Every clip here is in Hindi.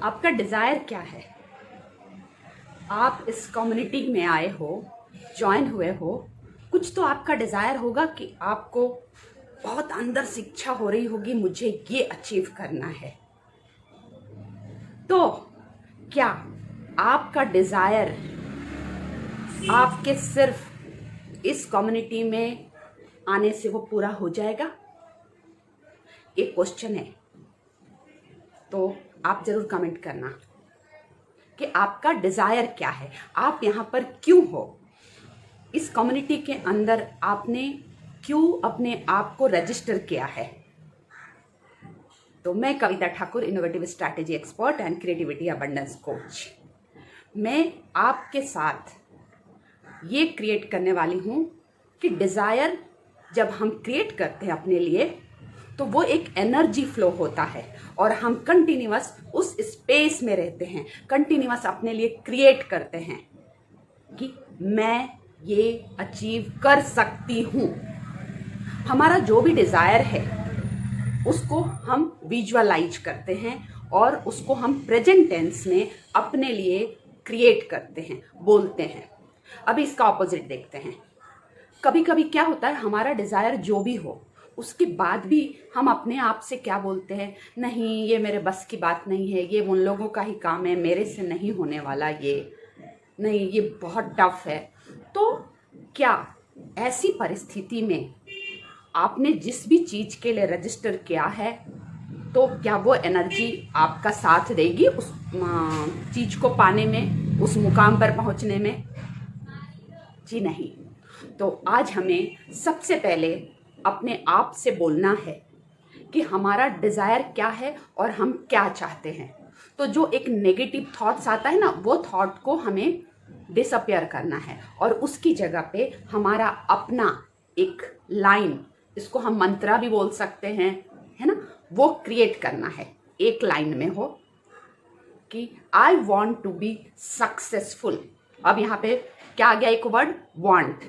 आपका डिज़ायर क्या है? आप इस कम्युनिटी में आए हो, ज्वाइन हुए हो, कुछ तो आपका डिज़ायर होगा कि आपको बहुत अंदर से इच्छा हो रही होगी मुझे ये अचीव करना है। तो क्या आपका डिज़ायर आपके सिर्फ इस कम्युनिटी में आने से वो पूरा हो जाएगा? एक क्वेश्चन है, तो आप ज़रूर कमेंट करना कि आपका डिज़ायर क्या है, आप यहाँ पर क्यों हो, इस कम्युनिटी के अंदर आपने क्यों अपने आप को रजिस्टर किया है। तो मैं Kavita Thakur, innovative strategy expert and creativity abundance coach, मैं आपके साथ ये क्रिएट करने वाली हूँ कि डिज़ायर जब हम क्रिएट करते हैं अपने लिए तो वो एक एनर्जी फ्लो होता है और हम कंटिन्यूअस उस स्पेस में रहते हैं, कंटिन्यूअस अपने लिए क्रिएट करते हैं कि मैं ये अचीव कर सकती हूँ। हमारा जो भी डिज़ायर है उसको हम विजुअलाइज करते हैं और उसको हम प्रेजेंट टेंस में अपने लिए क्रिएट करते हैं, बोलते हैं। अभी इसका ऑपोजिट देखते हैं। कभी कभी क्या होता है, हमारा डिज़ायर जो भी हो उसके बाद भी हम अपने आप से क्या बोलते हैं, नहीं ये मेरे बस की बात नहीं है, ये उन लोगों का ही काम है, मेरे से नहीं होने वाला, ये नहीं, ये बहुत टफ है। तो क्या ऐसी परिस्थिति में आपने जिस भी चीज़ के लिए रजिस्टर किया है तो क्या वो एनर्जी आपका साथ देगी उस चीज़ को पाने में, उस मुकाम पर पहुंचने में? जी नहीं। तो आज हमें सबसे पहले अपने आप से बोलना है कि हमारा डिज़ायर क्या है और हम क्या चाहते हैं। तो जो एक नेगेटिव थॉट्स आता है ना, वो थॉट को हमें डिसअपियर करना है और उसकी जगह पे हमारा अपना एक लाइन, इसको हम मंत्रा भी बोल सकते हैं, है ना, वो क्रिएट करना है। एक लाइन में हो कि I want to be successful. अब यहाँ पे क्या आ गया, एक वर्ड वांट।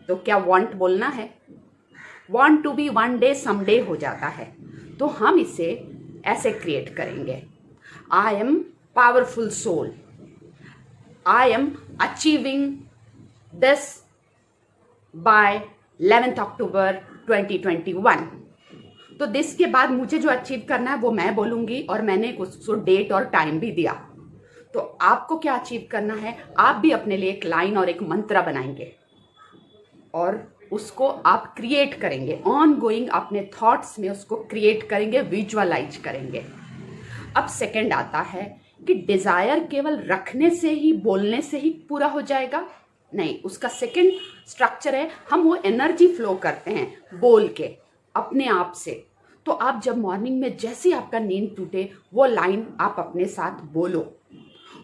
तो क्या वांट बोलना है? Want to be one day someday हो जाता है। तो हम इसे ऐसे क्रिएट करेंगे, I am powerful soul, I am achieving this by 11th October 2021। तो दिस के बाद मुझे जो अचीव करना है वो मैं बोलूँगी और मैंने उसको डेट और टाइम भी दिया। तो आपको क्या अचीव करना है, आप भी अपने लिए एक लाइन और एक मंत्र बनाएंगे और उसको आप क्रिएट करेंगे, ऑन गोइंग अपने थॉट्स में उसको क्रिएट करेंगे, विजुअलाइज करेंगे। अब सेकंड आता है कि डिज़ायर केवल रखने से ही, बोलने से ही पूरा हो जाएगा? नहीं, उसका सेकंड स्ट्रक्चर है, हम वो एनर्जी फ्लो करते हैं बोल के अपने आप से। तो आप जब मॉर्निंग में जैसे ही आपका नींद टूटे वो लाइन आप अपने साथ बोलो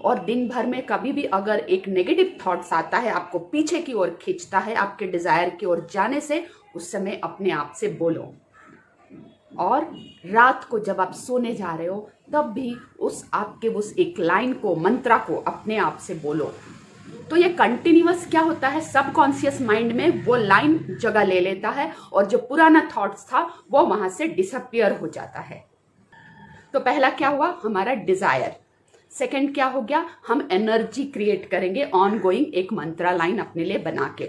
और दिन भर में कभी भी अगर एक नेगेटिव थॉट्स आता है, आपको पीछे की ओर खींचता है आपके डिज़ायर की ओर जाने से, उस समय अपने आप से बोलो। और रात को जब आप सोने जा रहे हो तब भी उस एक लाइन को, मंत्रा को अपने आप से बोलो। तो ये कंटिन्यूअस क्या होता है, सबकॉन्शियस माइंड में वो लाइन जगह ले लेता है और जो पुराना थॉट्स था वो वहां से डिसअपियर हो जाता है। तो पहला क्या हुआ, हमारा डिजायर। सेकंड क्या हो गया, हम एनर्जी क्रिएट करेंगे ऑन गोइंग, एक मंत्रा लाइन अपने लिए बना के।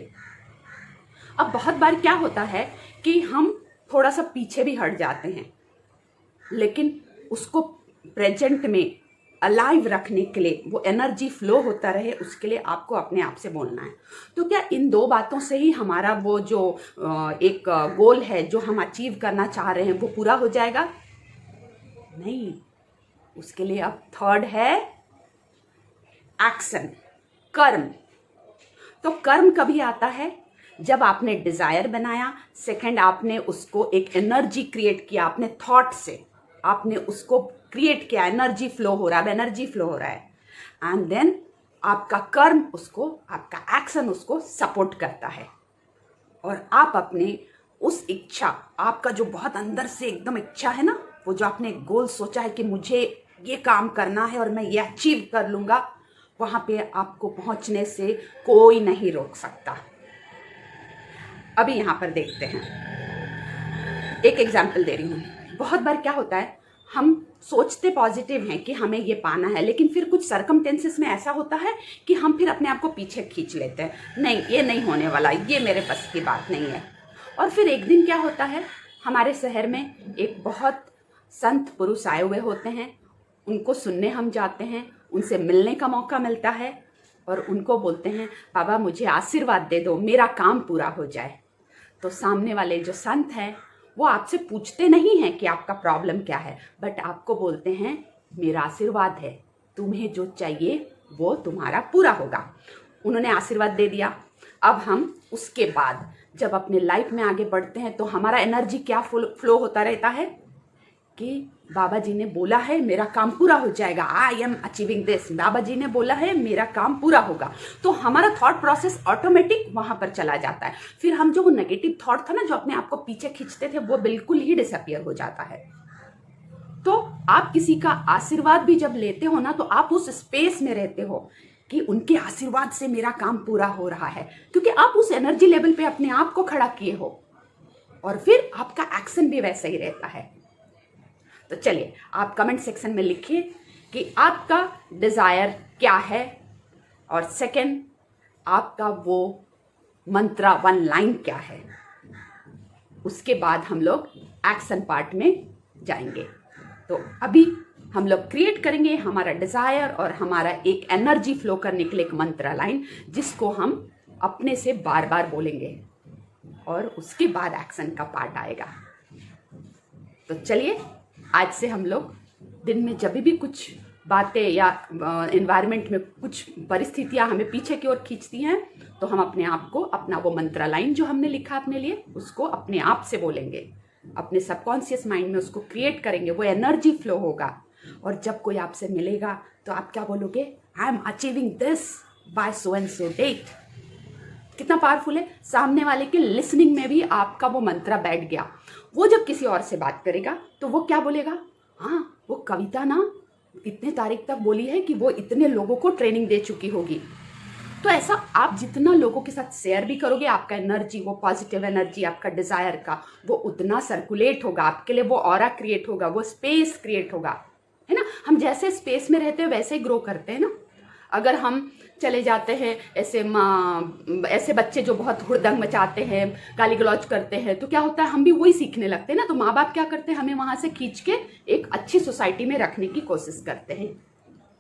अब बहुत बार क्या होता है कि हम थोड़ा सा पीछे भी हट जाते हैं, लेकिन उसको प्रेजेंट में अलाइव रखने के लिए, वो एनर्जी फ्लो होता रहे, उसके लिए आपको अपने आप से बोलना है। तो क्या इन दो बातों से ही हमारा वो जो एक गोल है जो हम अचीव करना चाह रहे हैं वो पूरा हो जाएगा? नहीं, उसके लिए अब थर्ड है एक्शन, कर्म। तो कर्म कभी आता है जब आपने डिजायर बनाया, सेकंड आपने उसको एक एनर्जी क्रिएट किया, अपने थॉट से आपने उसको क्रिएट किया, एनर्जी फ्लो हो रहा है, एनर्जी फ्लो हो रहा है, एंड देन आपका कर्म उसको, आपका एक्शन उसको सपोर्ट करता है और आप अपने उस इच्छा, आपका जो बहुत अंदर से एकदम इच्छा है ना, वो जो आपने गोल सोचा है कि मुझे ये काम करना है और मैं ये अचीव कर लूँगा, वहाँ पे आपको पहुँचने से कोई नहीं रोक सकता। अभी यहाँ पर देखते हैं, एक एग्जाम्पल दे रही हूँ। बहुत बार क्या होता है, हम सोचते पॉजिटिव हैं कि हमें ये पाना है, लेकिन फिर कुछ सरकमटेंसेस में ऐसा होता है कि हम फिर अपने आप को पीछे खींच लेते हैं, नहीं ये नहीं होने वाला, ये मेरे बस की बात नहीं है। और फिर एक दिन क्या होता है, हमारे शहर में एक बहुत संत पुरुष आए हुए होते हैं, उनको सुनने हम जाते हैं, उनसे मिलने का मौका मिलता है और उनको बोलते हैं बाबा मुझे आशीर्वाद दे दो, मेरा काम पूरा हो जाए। तो सामने वाले जो संत हैं वो आपसे पूछते नहीं हैं कि आपका प्रॉब्लम क्या है, बट आपको बोलते हैं मेरा आशीर्वाद है, तुम्हें जो चाहिए वो तुम्हारा पूरा होगा। उन्होंने आशीर्वाद दे दिया। अब हम उसके बाद जब अपने लाइफ में आगे बढ़ते हैं तो हमारा एनर्जी क्या फ्लो होता रहता है कि बाबा जी ने बोला है मेरा काम पूरा हो जाएगा, आई एम अचीविंग दिस, बाबा जी ने बोला है मेरा काम पूरा होगा। तो हमारा थॉट प्रोसेस ऑटोमेटिक वहां पर चला जाता है। फिर हम जो नेगेटिव थॉट था ना, जो अपने आप को पीछे खींचते थे, वो बिल्कुल ही डिसअपियर हो जाता है। तो आप किसी का आशीर्वाद भी जब लेते हो ना, तो आप उस स्पेस में रहते हो कि उनके आशीर्वाद से मेरा काम पूरा हो रहा है, क्योंकि आप उस एनर्जी लेवल पे अपने आप को खड़ा किए हो और फिर आपका एक्शन भी वैसा ही रहता है। तो चलिए आप कमेंट सेक्शन में लिखिए कि आपका डिजायर क्या है, और सेकंड आपका वो मंत्रा 1 लाइन क्या है। उसके बाद हम लोग एक्शन पार्ट में जाएंगे। तो अभी हम लोग क्रिएट करेंगे हमारा डिजायर और हमारा एक एनर्जी फ्लो करने के लिए एक मंत्रा लाइन, जिसको हम अपने से बार बार बोलेंगे और उसके बाद एक्शन का पार्ट आएगा। तो चलिए आज से हम लोग दिन में जब भी कुछ बातें या एनवायरनमेंट में कुछ परिस्थितियां हमें पीछे की ओर खींचती हैं, तो हम अपने आप को अपना वो मंत्रा लाइन जो हमने लिखा अपने लिए, उसको अपने आप से बोलेंगे, अपने सबकॉन्शियस माइंड में उसको क्रिएट करेंगे, वो एनर्जी फ्लो होगा। और जब कोई आपसे मिलेगा तो आप क्या बोलोगे, I am achieving this by so and so date. कितना पावरफुल है। सामने वाले के लिसनिंग में भी आपका वो मंत्रा बैठ गया। वो जब किसी और से बात करेगा तो वो क्या बोलेगा, हाँ वो कविता ना इतने तारीख तक बोली है कि वो इतने लोगों को ट्रेनिंग दे चुकी होगी। तो ऐसा आप जितना लोगों के साथ शेयर भी करोगे, आपका एनर्जी, वो पॉजिटिव एनर्जी आपका डिजायर का, वो उतना सर्कुलेट होगा आपके लिए, वो ऑरा क्रिएट होगा, वो स्पेस क्रिएट होगा, है ना। हम जैसे स्पेस में रहते हैं वैसे ही ग्रो करते हैं ना। अगर हम चले जाते हैं ऐसे बच्चे जो बहुत हुड़दंग मचाते हैं, गाली गलौज करते हैं, तो क्या होता है, हम भी वही सीखने लगते हैं ना। तो माँ बाप क्या करते हैं, हमें वहां से खींच के एक अच्छी सोसाइटी में रखने की कोशिश करते हैं।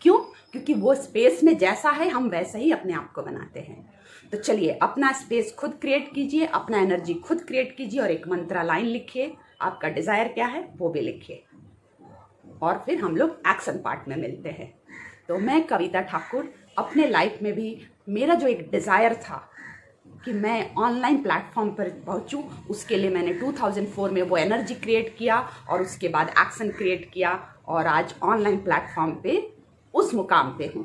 क्यों? क्योंकि वो स्पेस में जैसा है हम वैसा ही अपने आप को बनाते हैं। तो चलिए अपना स्पेस खुद क्रिएट कीजिए, अपना एनर्जी खुद क्रिएट कीजिए और एक मंत्रा लाइन लिखिए, आपका डिजायर क्या है वो भी लिखिए, और फिर हम लोग एक्शन पार्ट में मिलते हैं। तो मैं कविता ठाकुर अपने लाइफ में भी मेरा जो एक डिज़ायर था कि मैं ऑनलाइन प्लेटफॉर्म पर पहुंचूं, उसके लिए मैंने 2004 में वो एनर्जी क्रिएट किया और उसके बाद एक्शन क्रिएट किया, और आज ऑनलाइन प्लेटफॉर्म पे उस मुकाम पे हूं।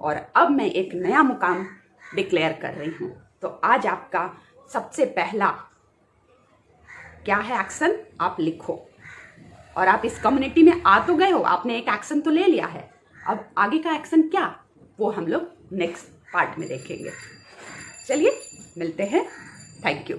और अब मैं एक नया मुकाम डिक्लेयर कर रही हूं। तो आज आपका सबसे पहला क्या है एक्शन, आप लिखो। और आप इस कम्युनिटी में आ तो गए हो, आपने एक एक्शन तो ले लिया है, अब आगे का एक्शन क्या, वो हम लोग नेक्स्ट पार्ट में देखेंगे। चलिए मिलते हैं। Thank you.